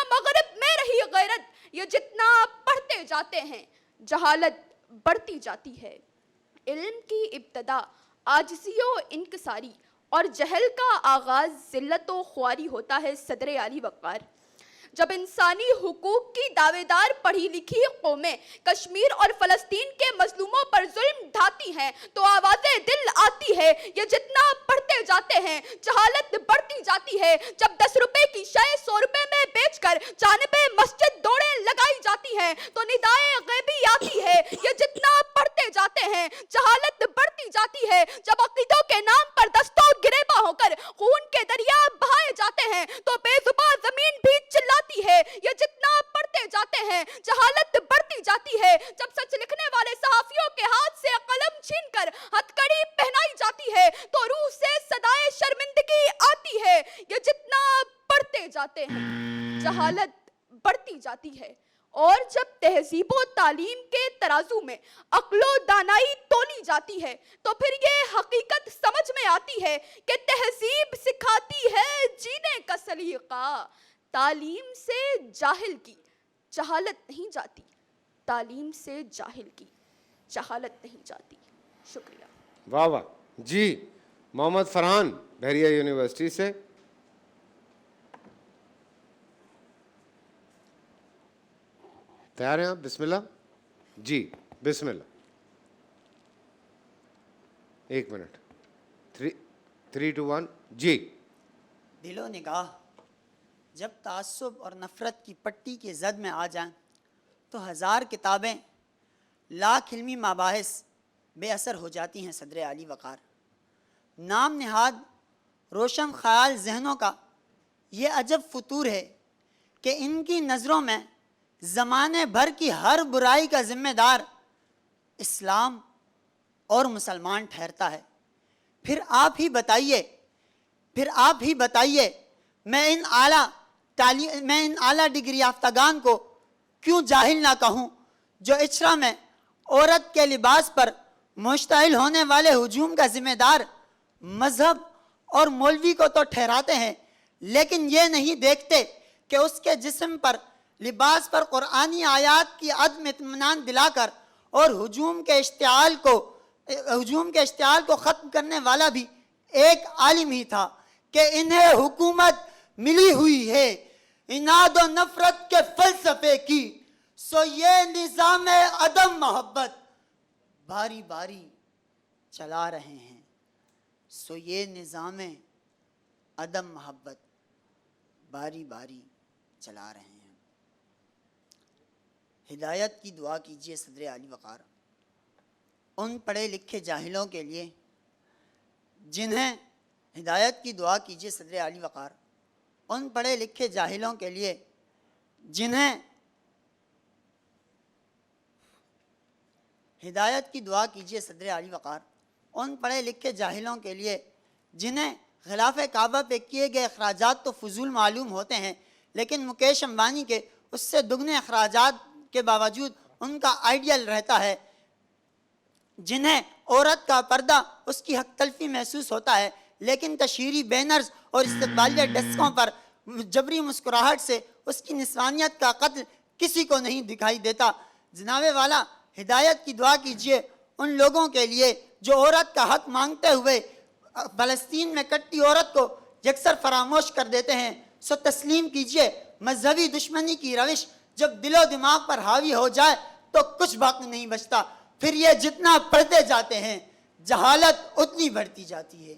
نہ مغرب میں رہی غیرت، یہ جتنا پڑھتے جاتے ہیں جہالت بڑھتی جاتی ہے۔ علم کی ابتدا عاجزی و انکساری اور جہل کا آغاز ذلت و خواری ہوتا ہے صدر علی وقار۔ جب انسانی حقوق کی دعوے دار پڑھی لکھی قومیں کشمیر اور فلسطین کے مظلوموں پر ظلم ڈھاتی ہیں تو آوازیں دل آتی ہے، یہ جتنا پڑھتے جاتے ہیں جہالت بڑھتی جاتی ہے۔ جب 10 روپے کی شے 100 روپے میں بیچ کر جانب مسجد دوڑیں لگائی جاتی ہیں تو ندائے غیبی آتی ہے، یہ جتنا پڑھتے جاتے ہیں جہالت بڑھتی جاتی ہے۔ جب عقیدوں کے نام پر دستوں گریباں ہو کر خون کے دریا بہائے جاتے ہیں تو بے زباں زمین بھی چلاتی ہے، یہ جتنا پڑھتے جاتے ہیں جہالت بڑھتی جاتی ہے۔ جب سچ لکھنے والے صحافیوں کے ہاتھ سے قلم چھین کر ہتھکڑی پہنائی جاتی ہے تو روح سے صدائے شرمندگی آتی ہے، یہ جتنا پڑھتے جاتے ہیں جہالت بڑھتی جاتی ہے۔ اور جب تہذیب و تعلیم کے ترازو میں عقل و دانائی تولی جاتی ہے تو پھر یہ حقیقت سمجھ میں آتی ہے کہ تہذیب سکھاتی ہے جینے کا سلیقہ۔ تعلیم سے جاہل کی جہالت نہیں جاتی، تعلیم سے جاہل کی جہالت نہیں جاتی۔ شکریہ۔ واہ واہ جی، محمد فرحان بحریہ یونیورسٹی سے۔ تیار ہیں آپ؟ بسم اللہ جی، بسم اللہ۔ 1 منٹ، 3 2 1 جی۔ دل و نگاہ جب تعصب اور نفرت کی پٹی کی زد میں آ جائیں تو 1000 کتابیں، لاکھ علمی مباحث بے اثر ہو جاتی ہیں صدر علی وقار۔ نام نہاد روشن خیال ذہنوں کا یہ عجب فطور ہے کہ ان کی نظروں میں زمانے بھر کی ہر برائی کا ذمہ دار اسلام اور مسلمان ٹھہرتا ہے۔ پھر آپ ہی بتائیے میں ان اعلیٰ ڈگری یافتگان کو کیوں جاہل نہ کہوں جو اچھرا میں عورت کے لباس پر مشتعل ہونے والے ہجوم کا ذمہ دار مذہب اور مولوی کو تو ٹھہراتے ہیں، لیکن یہ نہیں دیکھتے کہ اس کے جسم پر، لباس پر قرآنی آیات کی عدم اطمینان دلا کر اور ہجوم کے اشتعال کو ختم کرنے والا بھی ایک عالم ہی تھا کہ انہیں حکومت ملی ہوئی ہے اناد و نفرت کے فلسفے کی، سو یہ نظام عدم محبت باری باری چلا رہے ہیں، سو یہ نظام عدم محبت باری باری چلا رہے ہیں۔ ہدایت کی دعا کیجئے صدر علی وقار ان پڑھے لکھے جاہلوں کے لیے جنہیں ہدایت کی دعا کیجئے صدر علی وقار ان پڑھے لکھے جاہلوں کے لیے جنہیں ہدایت کی دعا کیجئے صدر علی وقار ان پڑھے لکھے جاہلوں کے لیے جنہیں غلاف کعبہ پہ کیے گئے اخراجات تو فضول معلوم ہوتے ہیں، لیکن مکیش امبانی کے اس سے دگنے اخراجات کے باوجود ان کا آئیڈیل رہتا ہے، جنہیں عورت کا پردہ اس کی حق تلفی محسوس ہوتا ہے لیکن تشہیری بینرز اور استقبالیہ ڈسکوں پر جبری مسکراہٹ سے اس کی نسوانیت کا قتل کسی کو نہیں دکھائی دیتا۔ جناب والا ہدایت کی دعا کیجئے ان لوگوں کے لیے جو عورت کا حق مانگتے ہوئے فلسطین میں کٹتی عورت کو یکسر فراموش کر دیتے ہیں، سو تسلیم کیجئے مذہبی دشمنی کی روش جب دل و دماغ پر حاوی ہو جائے تو کچھ باقی نہیں بچتا، پھر یہ جتنا پڑھتے جاتے ہیں جہالت اتنی بڑھتی جاتی ہے،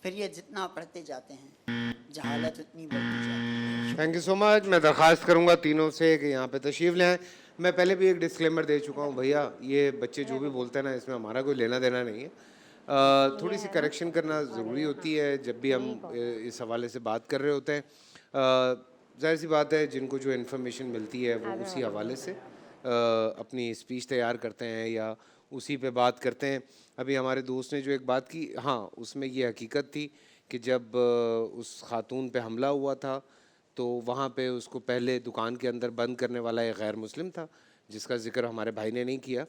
پھر یہ جتنا پڑھتے جاتے ہیں جہالت اتنی بڑھتی جاتی ہے۔ تھینک یو سو مچ۔ میں درخواست کروں گا تینوں سے کہ یہاں پہ تشریف لیں۔ میں پہلے بھی ایک ڈسکلیمر دے چکا ہوں، بھیا یہ بچے جو بھی بولتے ہیں نا اس میں ہمارا کوئی لینا دینا نہیں ہے، تھوڑی سی کریکشن کرنا ضروری ہوتی ہے جب بھی ہم اس حوالے سے بات کر رہے ہوتے ہیں۔ ظاہر سی بات ہے جن کو جو انفارمیشن ملتی ہے وہ اسی حوالے سے اپنی اسپیچ تیار کرتے ہیں یا اسی پہ بات کرتے ہیں۔ ابھی ہمارے دوست نے جو ایک بات کی، ہاں اس میں یہ حقیقت تھی کہ جب اس خاتون پہ حملہ ہوا تھا تو وہاں پہ اس کو پہلے دکان کے اندر بند کرنے والا ایک غیر مسلم تھا جس کا ذکر ہمارے بھائی نے نہیں کیا،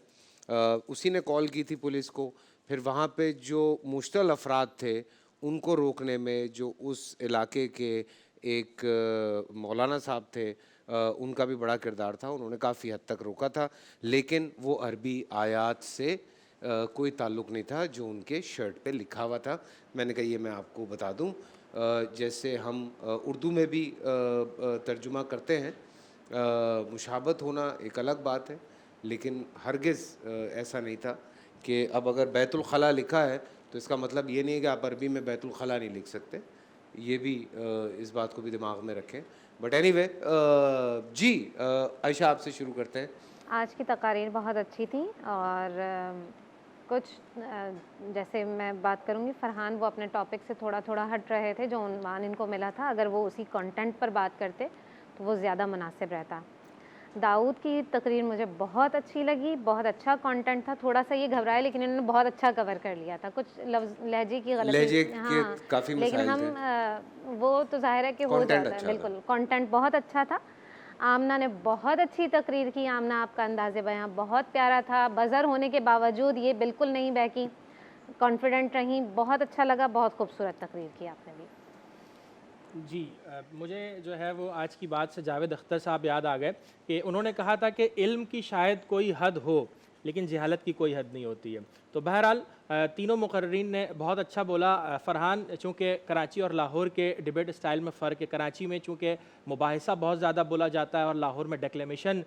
اسی نے کال کی تھی پولیس کو۔ پھر وہاں پہ جو مشتعل افراد تھے ان کو روکنے میں جو اس علاقے کے ایک مولانا صاحب تھے ان کا بھی بڑا کردار تھا, انہوں نے کافی حد تک روکا تھا, لیکن وہ عربی آیات سے کوئی تعلق نہیں تھا جو ان کے شرٹ پہ لکھا ہوا تھا. میں نے کہا یہ میں آپ کو بتا دوں, جیسے ہم اردو میں بھی ترجمہ کرتے ہیں, مشابہت ہونا ایک الگ بات ہے, لیکن ہرگز ایسا نہیں تھا کہ اب اگر بیت الخلاء لکھا ہے تو اس کا مطلب یہ نہیں ہے کہ آپ عربی میں بیت الخلاء نہیں لکھ سکتے. یہ بھی اس بات کو بھی دماغ میں رکھیں. بٹ اینی وے, جی عائشہ آپ سے شروع کرتے ہیں. آج کی تقاریر بہت اچھی تھی, اور کچھ جیسے میں بات کروں گی, فرحان وہ اپنے ٹاپک سے تھوڑا تھوڑا ہٹ رہے تھے, جو عنوان ان کو ملا تھا اگر وہ اسی کنٹینٹ پر بات کرتے تو وہ زیادہ مناسب رہتا. داؤد کی تقریر مجھے بہت اچھی لگی, بہت اچھا کنٹینٹ تھا, تھوڑا سا یہ گھبرائے لیکن انہوں نے بہت اچھا کور کر لیا تھا. کچھ لفظ لہجے کی لہجے غلطی, کے کافی لیکن مسائل ہم تھے. وہ تو ظاہر ہے کہ ہو Content جاتا ہے. اچھا تھا. بالکل کنٹینٹ بہت اچھا تھا. آمنہ نے بہت اچھی تقریر کی. آمنہ آپ کا انداز بیاں بہت پیارا تھا, بزر ہونے کے باوجود یہ بالکل نہیں بہکی, کانفیڈنٹ رہیں, بہت اچھا لگا, بہت خوبصورت تقریر کی آپ نے بھی. جی مجھے جو ہے وہ آج کی بات سے جاوید اختر صاحب یاد آ گئے کہ انہوں نے کہا تھا کہ علم کی شاید کوئی حد ہو لیکن جہالت کی کوئی حد نہیں ہوتی ہے. تو بہرحال تینوں مقررین نے بہت اچھا بولا. فرحان چونکہ کراچی اور لاہور کے ڈیبیٹ اسٹائل میں فرق ہے, کراچی میں چونکہ مباحثہ بہت زیادہ بولا جاتا ہے اور لاہور میں ڈیکلیمیشن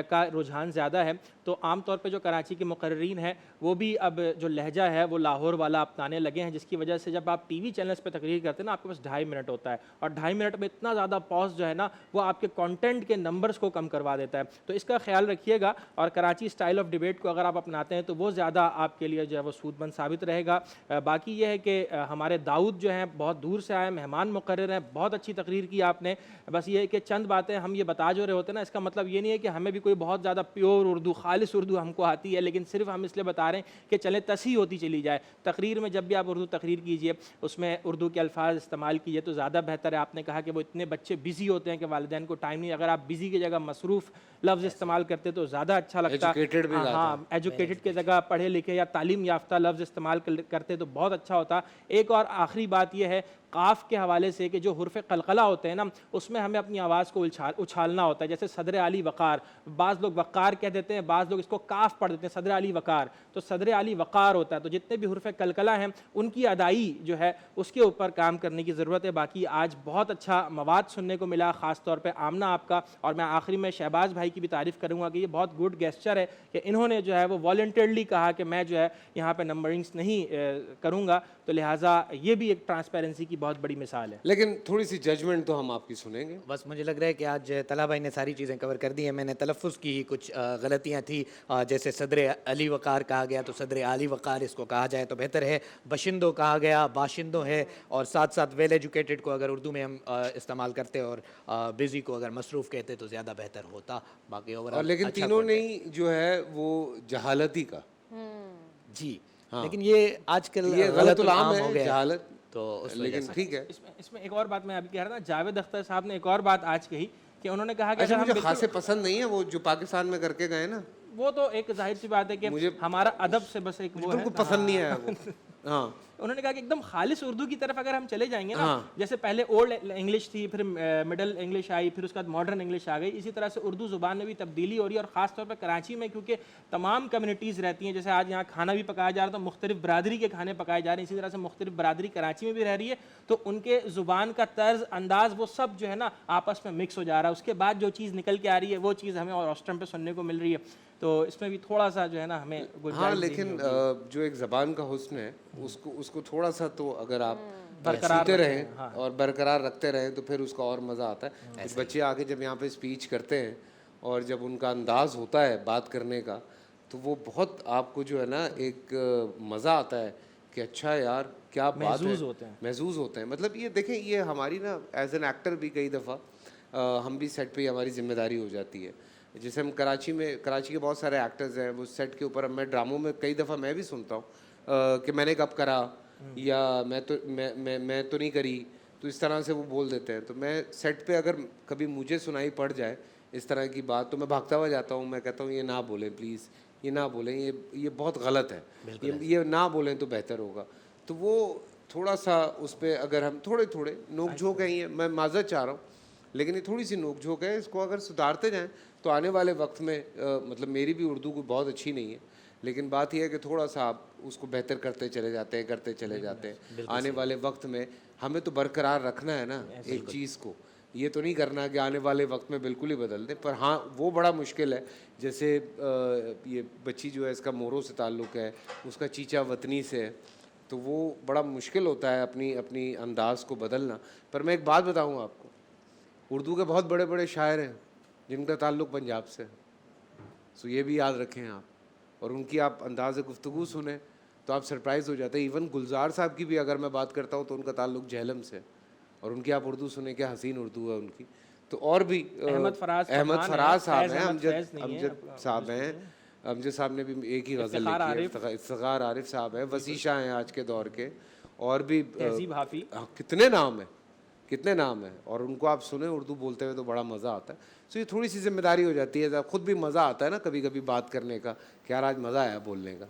کا رجحان زیادہ ہے, تو عام طور پہ جو کراچی کے مقررین ہیں وہ بھی اب جو لہجہ ہے وہ لاہور والا اپنانے لگے ہیں, جس کی وجہ سے جب آپ ٹی وی چینلز پہ تقریر کرتے ہیں نا, آپ کے پاس 2.5 منٹ ہوتا ہے, اور 2.5 منٹ میں اتنا زیادہ پاز جو ہے نا وہ آپ کے کانٹینٹ کے نمبرز کو کم کروا دیتا ہے. تو اس کا خیال رکھیے گا, اور کراچی اسٹائل آف ڈیبیٹ کو اگر آپ اپناتے ہیں تو وہ زیادہ آپ کے لیے جو ہے وہ سود مند ثابت رہے گا. باقی یہ ہے کہ ہمارے داؤد جو ہیں بہت دور سے آئے مہمان مقرر ہیں, بہت اچھی تقریر کی آپ نے. بس یہ ہے کہ چند باتیں ہم یہ بتا جو رہے ہوتے ہیں نا, اس کا مطلب یہ نہیں ہے کہ ہمیں بھی کوئی بہت زیادہ پیور اردو خالص اردو ہم کو آتی ہے, لیکن صرف ہم اس لیے بتا رہے ہیں کہ چلیں تصحیح ہوتی چلی جائے. تقریر میں جب بھی آپ اردو تقریر کیجئے اس میں اردو کے الفاظ استعمال کیجئے تو زیادہ بہتر ہے. آپ نے کہا کہ وہ اتنے بچے بزی ہوتے ہیں کہ والدین کو ٹائم نہیں, اگر آپ بزی کی جگہ مصروف لفظ استعمال کرتے تو زیادہ اچھا لگتا. ہاں, ایجوکیٹڈ کی جگہ پڑھے لکھے یا تعلیم یافتہ لفظ استعمال کرتے تو بہت اچھا ہوتا. ایک اور آخری بات یہ ہے قاف کے حوالے سے کہ جو حرف قلقلہ ہوتے ہیں نا اس میں ہمیں اپنی آواز کو اچھالنا ہوتا ہے. جیسے صدر علی وقار, بعض لوگ وقار کہہ دیتے ہیں, بعض لوگ اس کو کاف پڑھ دیتے ہیں, صدر علی وقار, تو صدر علی وقار ہوتا ہے. تو جتنے بھی حرف قلقلہ ہیں ان کی ادائی جو ہے اس کے اوپر کام کرنے کی ضرورت ہے. باقی آج بہت اچھا مواد سننے کو ملا, خاص طور پہ آمنہ آپ کا, اور میں آخری میں شہباز بھائی کی بھی تعریف کروں گا کہ یہ بہت گڈ گیسچر ہے کہ انہوں نے جو ہے وہ والنٹرلی کہا کہ میں جو ہے یہاں پہ نمبرنگز نہیں کروں گا, تو لہٰذا یہ بھی ایک ٹرانسپیرنسی کی بہت بڑی مثال ہے. لیکن تھوڑی سی ججمنٹ تو ہم آپ کی سنیں گے. بس مجھے لگ رہا ہے کہ آج طلحہ بھائی نے ساری چیزیں کور کر دی ہیں. میں نے تلفظ کی کچھ غلطیاں تھیں, جیسے صدر علی وقار کہا گیا تو صدر علی وقار اس کو کہا جائے تو بہتر ہے. باشندوں کہا گیا, باشندوں ہے, اور ساتھ ساتھ ویل ایجوکیٹڈ کو اگر اردو میں ہم استعمال کرتے اور بزی کو اگر مصروف کہتے تو زیادہ بہتر ہوتا. باقی اور لیکن تینوں نے جو ہے وہ جہالتی کا, جی, لیکن یہ آج کل یہ غلط العام ہو ہے گیا جہالت, تو لیکن ٹھیک ہے. اس میں ایک اور بات میں ابھی کہہ رہا تھا, جاوید اختر صاحب نے ایک اور بات آج کہی کہ انہوں نے کہا کہ اچھا, مجھے خاصے پسند نہیں ہے وہ جو پاکستان میں کر کے گئے نا, وہ تو ایک ظاہر سی بات ہے کہ ہمارا ادب سے بس ایک وہ ہے, بالکل پسند نہیں آیا وہ. ہاں, انہوں نے کہا کہ ایک دم خالص اردو کی طرف اگر ہم چلے جائیں گے نا, جیسے پہلے اولڈ انگلش تھی, پھر مڈل انگلش آئی, پھر اس کے بعد ماڈرن انگلش آ گئی, اسی طرح سے اردو زبان میں بھی تبدیلی ہو رہی ہے. اور خاص طور پہ کراچی میں کیونکہ تمام کمیونٹیز رہتی ہیں, جیسے آج یہاں کھانا بھی پکایا جا رہا ہے تو مختلف برادری کے کھانے پکائے جا رہے ہیں, اسی طرح سے مختلف برادری کراچی میں بھی رہ رہی ہے, تو ان کے زبان کا طرز انداز وہ سب جو ہے نا آپس میں مکس ہو جا رہا ہے. اس کے بعد جو چیز نکل کے آ رہی ہے وہ چیز ہمیں اور آسٹرم پہ سننے کو مل رہی ہے, تو اس میں بھی تھوڑا سا جو ہے نا ہمیں ہاں, لیکن جو ایک زبان کا حسن ہے اس کو تھوڑا سا تو اگر آپ سنتے رہیں اور برقرار رکھتے رہیں تو پھر اس کا اور مزہ آتا ہے. کچھ بچے آگے جب یہاں پہ اسپیچ کرتے ہیں اور جب ان کا انداز ہوتا ہے بات کرنے کا تو وہ بہت آپ کو جو ہے نا ایک مزہ آتا ہے کہ اچھا یار کیا بات ہے, محظوظ ہوتے ہیں. مطلب یہ دیکھیں, یہ ہماری نا ایز این ایکٹر بھی کئی دفعہ ہم بھی سیٹ پہ ہماری ذمہ داری ہو جاتی ہے. جیسے ہم کراچی کے بہت سارے ایکٹرز ہیں, وہ سیٹ کے اوپر میں ڈراموں میں کئی دفعہ میں بھی سنتا ہوں کہ میں نے کب کرا یا میں تو نہیں کری, تو اس طرح سے وہ بول دیتے ہیں. تو میں سیٹ پہ اگر کبھی مجھے سنائی پڑ جائے اس طرح کی بات تو میں بھاگتا ہوا جاتا ہوں, میں کہتا ہوں یہ نہ بولیں پلیز, یہ نہ بولیں, یہ بہت غلط ہے, یہ نہ بولیں تو بہتر ہوگا. تو وہ تھوڑا سا اس پہ اگر ہم تھوڑے نوک جھونک ہیں, میں معذرت چاہ رہا ہوں, لیکن یہ تھوڑی سی نوک جھوک ہے, اس کو اگر سدھارتے جائیں تو آنے والے وقت میں مطلب میری بھی اردو کوئی بہت اچھی نہیں ہے, لیکن بات یہ ہے کہ تھوڑا سا آپ اس کو بہتر کرتے چلے جاتے ہیں. آنے والے وقت میں ہمیں تو برقرار رکھنا ہے نا ایک چیز کو, یہ تو نہیں کرنا کہ آنے والے وقت میں بالکل ہی بدل دیں. پر ہاں وہ بڑا مشکل ہے, جیسے یہ بچی جو ہے اس کا موروں سے تعلق ہے, اس کا چیچا وطنی سے ہے, تو وہ بڑا مشکل ہوتا ہے اپنی انداز کو بدلنا. پر میں ایک بات بتاؤں آپ کو, اردو کے بہت بڑے بڑے شاعر ہیں جن کا تعلق پنجاب سے ہے, سو یہ بھی یاد رکھیں آپ, اور ان کی آپ انداز گفتگو سنیں تو آپ سرپرائز ہو جاتے ہیں. ایون گلزار صاحب کی بھی اگر میں بات کرتا ہوں تو ان کا تعلق جہلم سے, اور ان کی آپ اردو سنیں, کیا حسین اردو ہے ان کی. تو اور بھی احمد فراز صاحب ہیں, امجد صاحب ہیں, امجد صاحب نے بھی ایک ہی غزل لکھی ہے, افتخار عارف صاحب ہیں, وسیع شاہ ہیں آج کے دور کے, اور بھی تہذیب حافظ, کتنے نام ہیں, اور ان کو آپ سنیں اردو بولتے ہوئے تو بڑا مزہ آتا ہے. سو یہ تھوڑی سی ذمہ داری ہو جاتی ہے, خود بھی مزہ آتا ہے نا کبھی کبھی بات کرنے کا, کہ یار آج مزہ آیا بولنے کا.